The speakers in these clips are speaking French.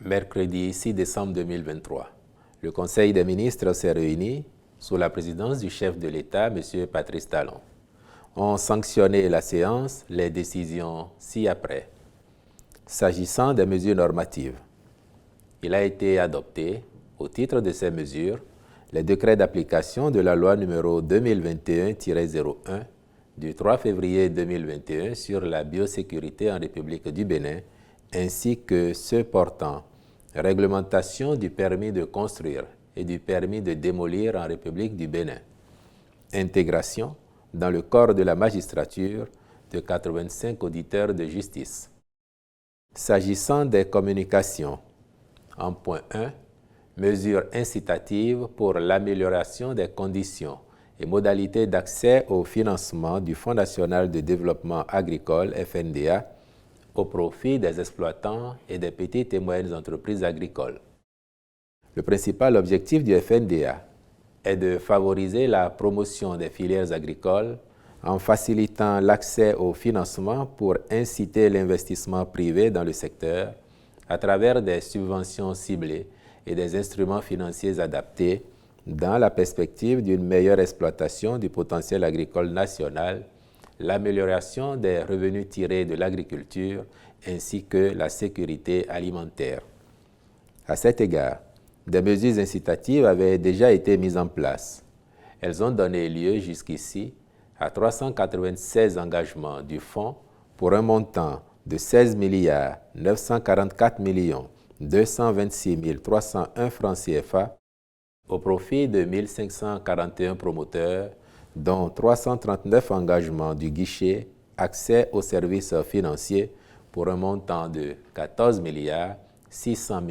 Mercredi 6 décembre 2023, le Conseil des ministres s'est réuni sous la présidence du chef de l'État, M. Patrice Talon. Ont sanctionné la séance les décisions ci-après. S'agissant des mesures normatives, il a été adopté, au titre de ces mesures, les décrets d'application de la loi numéro 2021-01 du 3 février 2021 sur la biosécurité en République du Bénin, ainsi que ceux portant réglementation du permis de construire et du permis de démolir en République du Bénin, intégration dans le corps de la magistrature de 85 auditeurs de justice. S'agissant des communications, en point 1, mesures incitatives pour l'amélioration des conditions et modalités d'accès au financement du Fonds national de développement agricole, FNDA, au profit des exploitants et des petites et moyennes entreprises agricoles. Le principal objectif du FNDA est de favoriser la promotion des filières agricoles en facilitant l'accès au financement pour inciter l'investissement privé dans le secteur à travers des subventions ciblées et des instruments financiers adaptés dans la perspective d'une meilleure exploitation du potentiel agricole national, l'amélioration des revenus tirés de l'agriculture ainsi que la sécurité alimentaire. À cet égard, des mesures incitatives avaient déjà été mises en place. Elles ont donné lieu jusqu'ici à 396 engagements du Fonds pour un montant de 16 944 226 301 francs CFA au profit de 1541 promoteurs, dont 339 engagements du guichet accès aux services financiers pour un montant de 14 600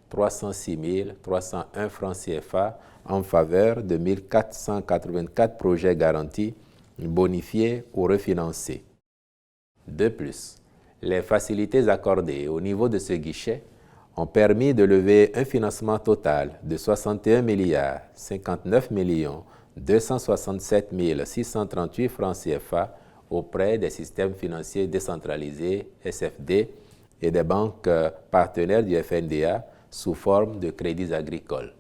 306 301 francs CFA en faveur de 1484 projets garantis, bonifiés ou refinancés. De plus, les facilités accordées au niveau de ce guichet ont permis de lever un financement total de 61 59 267 638 francs CFA auprès des systèmes financiers décentralisés, SFD, et des banques partenaires du FNDA sous forme de crédits agricoles.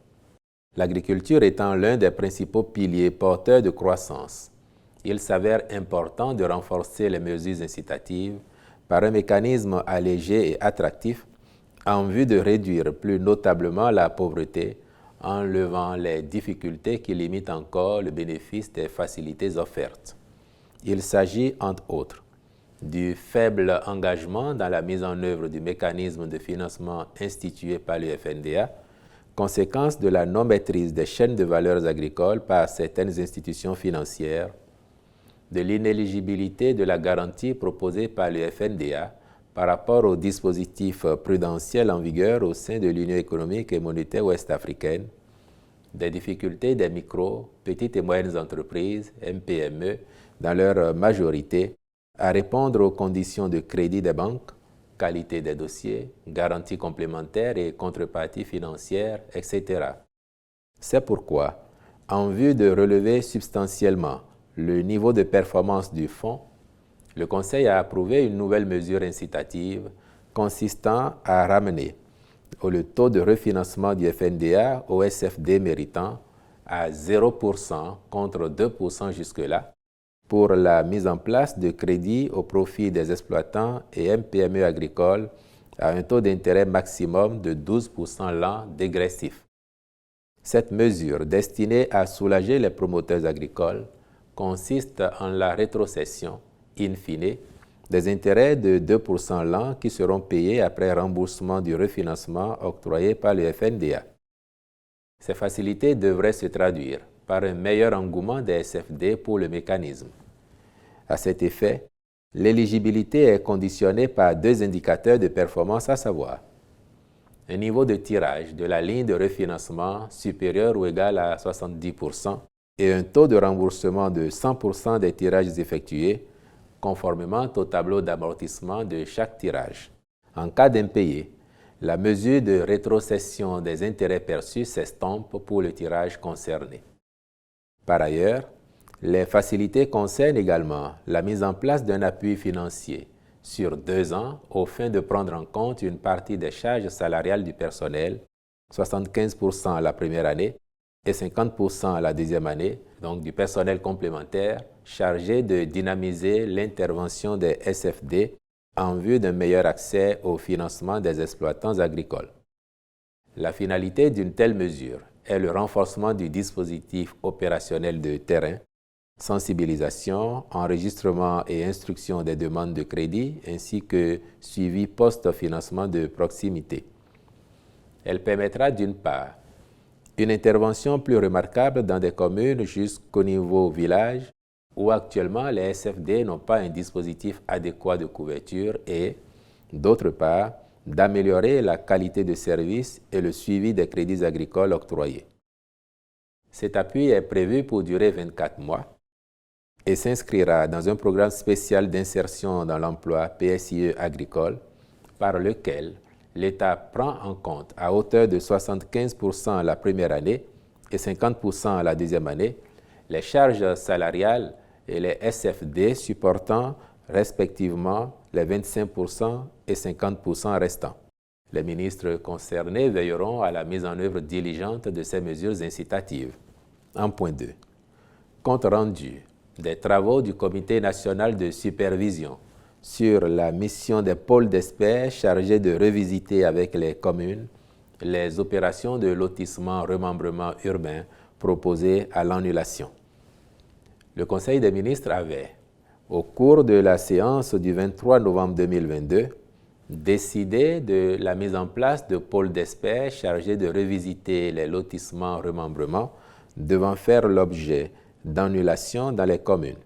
L'agriculture étant l'un des principaux piliers porteurs de croissance, il s'avère important de renforcer les mesures incitatives par un mécanisme allégé et attractif en vue de réduire plus notablement la pauvreté en levant les difficultés qui limitent encore le bénéfice des facilités offertes. Il s'agit, entre autres, du faible engagement dans la mise en œuvre du mécanisme de financement institué par le FNDA, conséquence de la non-maîtrise des chaînes de valeurs agricoles par certaines institutions financières, de l'inéligibilité de la garantie proposée par le FNDA par rapport au dispositif prudentiel en vigueur au sein de l'Union économique et monétaire ouest-africaine, des difficultés des micro, petites et moyennes entreprises, MPME, dans leur majorité, à répondre aux conditions de crédit des banques, qualité des dossiers, garanties complémentaires et contreparties financières, etc. C'est pourquoi, en vue de relever substantiellement le niveau de performance du fonds, le Conseil a approuvé une nouvelle mesure incitative consistant à ramener le taux de refinancement du FNDA au SFD méritant à 0% contre 2% jusque-là pour la mise en place de crédits au profit des exploitants et MPME agricoles à un taux d'intérêt maximum de 12% l'an dégressif. Cette mesure destinée à soulager les promoteurs agricoles consiste en la rétrocession, in fine, des intérêts de 2% l'an qui seront payés après remboursement du refinancement octroyé par le FNDA. Ces facilités devraient se traduire par un meilleur engouement des SFD pour le mécanisme. À cet effet, l'éligibilité est conditionnée par deux indicateurs de performance, à savoir un niveau de tirage de la ligne de refinancement supérieur ou égal à 70% et un taux de remboursement de 100% des tirages effectués, conformément au tableau d'amortissement de chaque tirage. En cas d'impayé, la mesure de rétrocession des intérêts perçus s'estompe pour le tirage concerné. Par ailleurs, les facilités concernent également la mise en place d'un appui financier sur 2 ans aux fins de prendre en compte une partie des charges salariales du personnel, 75% à la première année et 50% à la deuxième année, donc du personnel complémentaire chargé de dynamiser l'intervention des SFD en vue d'un meilleur accès au financement des exploitants agricoles. La finalité d'une telle mesure est le renforcement du dispositif opérationnel de terrain, sensibilisation, enregistrement et instruction des demandes de crédit, ainsi que suivi post-financement de proximité. Elle permettra d'une part une intervention plus remarquable dans des communes jusqu'au niveau village où actuellement les SFD n'ont pas un dispositif adéquat de couverture et, d'autre part, d'améliorer la qualité de service et le suivi des crédits agricoles octroyés. Cet appui est prévu pour durer 24 mois et s'inscrira dans un programme spécial d'insertion dans l'emploi PSIE agricole par lequel l'État prend en compte à hauteur de 75% la première année et 50% la deuxième année les charges salariales et les SFD supportant respectivement les 25% et 50% restants. Les ministres concernés veilleront à la mise en œuvre diligente de ces mesures incitatives. En point 2. Compte rendu des travaux du Comité national de supervision sur la mission des pôles d'experts chargés de revisiter avec les communes les opérations de lotissement remembrement urbain proposées à l'annulation. Le Conseil des ministres avait, au cours de la séance du 23 novembre 2022, décidé de la mise en place de pôles d'experts chargés de revisiter les lotissements remembrements devant faire l'objet d'annulation dans les communes.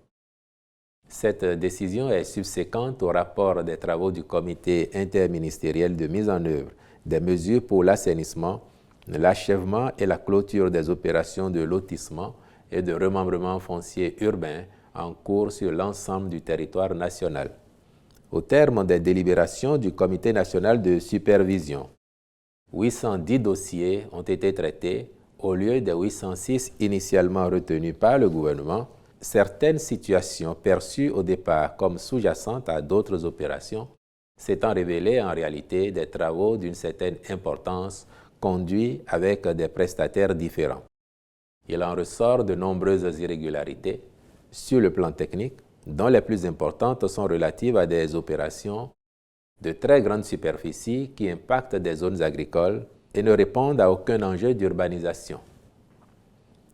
Cette décision est subséquente au rapport des travaux du comité interministériel de mise en œuvre des mesures pour l'assainissement, l'achèvement et la clôture des opérations de lotissement et de remembrement foncier urbain en cours sur l'ensemble du territoire national. Au terme des délibérations du Comité national de supervision, 810 dossiers ont été traités au lieu des 806 initialement retenus par le gouvernement. Certaines situations perçues au départ comme sous-jacentes à d'autres opérations s'étant révélées en réalité des travaux d'une certaine importance conduits avec des prestataires différents. Il en ressort de nombreuses irrégularités sur le plan technique, dont les plus importantes sont relatives à des opérations de très grande superficie qui impactent des zones agricoles et ne répondent à aucun enjeu d'urbanisation.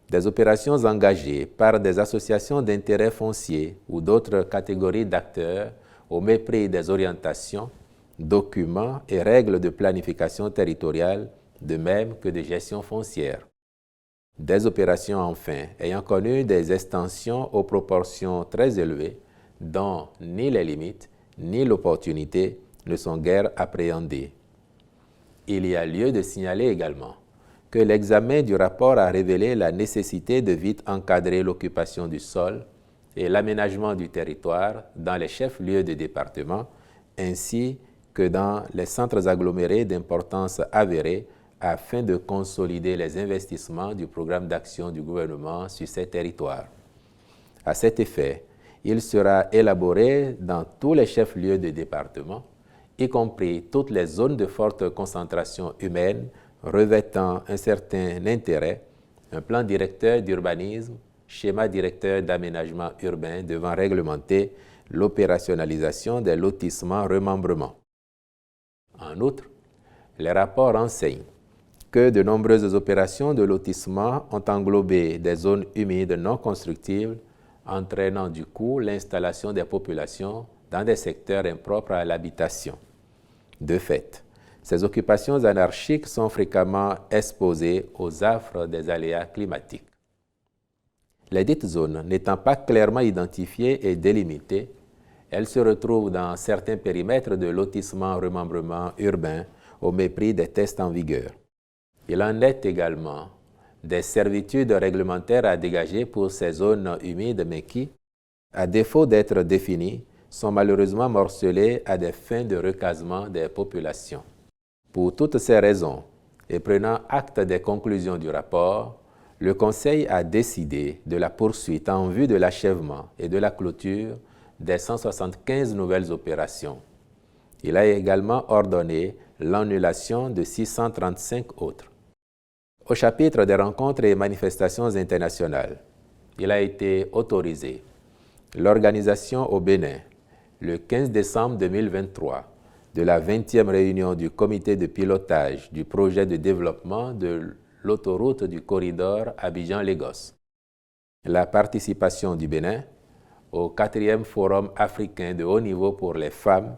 Des opérations engagées par des associations d'intérêt foncier ou d'autres catégories d'acteurs au mépris des orientations, documents et règles de planification territoriale, de même que de gestion foncière. Des opérations enfin ayant connu des extensions aux proportions très élevées dont ni les limites ni l'opportunité ne sont guère appréhendées. Il y a lieu de signaler également que l'examen du rapport a révélé la nécessité de vite encadrer l'occupation du sol et l'aménagement du territoire dans les chefs-lieux de département ainsi que dans les centres agglomérés d'importance avérée afin de consolider les investissements du programme d'action du gouvernement sur ces territoires. À cet effet, il sera élaboré dans tous les chefs-lieux de département, y compris toutes les zones de forte concentration humaine revêtant un certain intérêt, un plan directeur d'urbanisme, schéma directeur d'aménagement urbain devant réglementer l'opérationnalisation des lotissements remembrements. En outre, les rapports enseignent que de nombreuses opérations de lotissement ont englobé des zones humides non constructibles, entraînant du coup l'installation des populations dans des secteurs impropres à l'habitation. De fait, ces occupations anarchiques sont fréquemment exposées aux affres des aléas climatiques. Les dites zones n'étant pas clairement identifiées et délimitées, elles se retrouvent dans certains périmètres de lotissement remembrement urbain au mépris des tests en vigueur. Il en est également des servitudes réglementaires à dégager pour ces zones humides mais qui, à défaut d'être définies, sont malheureusement morcelées à des fins de recasement des populations. Pour toutes ces raisons, et prenant acte des conclusions du rapport, le Conseil a décidé de la poursuite en vue de l'achèvement et de la clôture des 175 nouvelles opérations Il a également ordonné l'annulation de 635 autres. Au chapitre des rencontres et manifestations internationales, il a été autorisé l'organisation au Bénin, le 15 décembre 2023, de la 20e réunion du comité de pilotage du projet de développement de l'autoroute du corridor Abidjan-Lagos. La participation du Bénin au 4e Forum africain de haut niveau pour les femmes,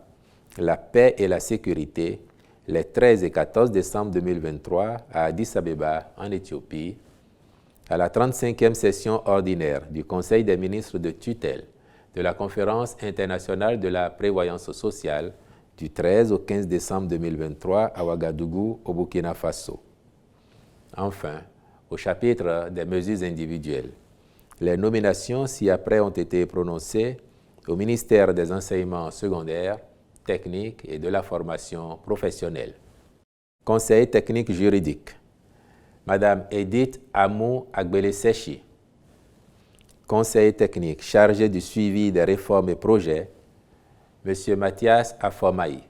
la paix et la sécurité, les 13 et 14 décembre 2023 à Addis Abeba, en Éthiopie, à la 35e session ordinaire du Conseil des ministres de tutelle de la Conférence internationale de la prévoyance sociale du 13 au 15 décembre 2023 à Ouagadougou, au Burkina Faso. Enfin, au chapitre des mesures individuelles, les nominations ci-après ont été prononcées au ministère des Enseignements secondaires, techniques et de la formation professionnelle. Conseil technique juridique, Madame Edith Amou Agbele-Sechi. Conseil technique chargé du suivi des réformes et projets, Monsieur Mathias Afomaï.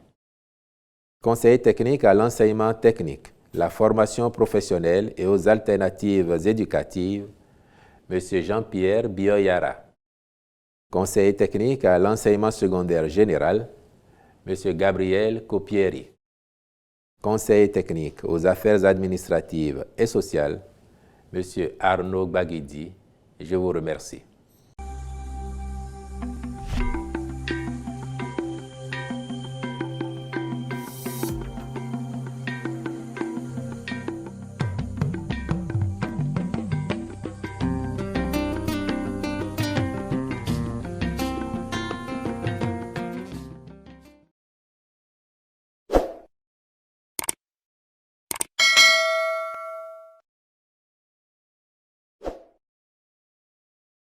Conseiller technique à l'enseignement technique, la formation professionnelle et aux alternatives éducatives, Monsieur Jean-Pierre Bioyara. Conseiller technique à l'enseignement secondaire général, Monsieur Gabriel Copieri. Conseiller technique aux affaires administratives et sociales, Monsieur Arnaud Baguidi. Je vous remercie.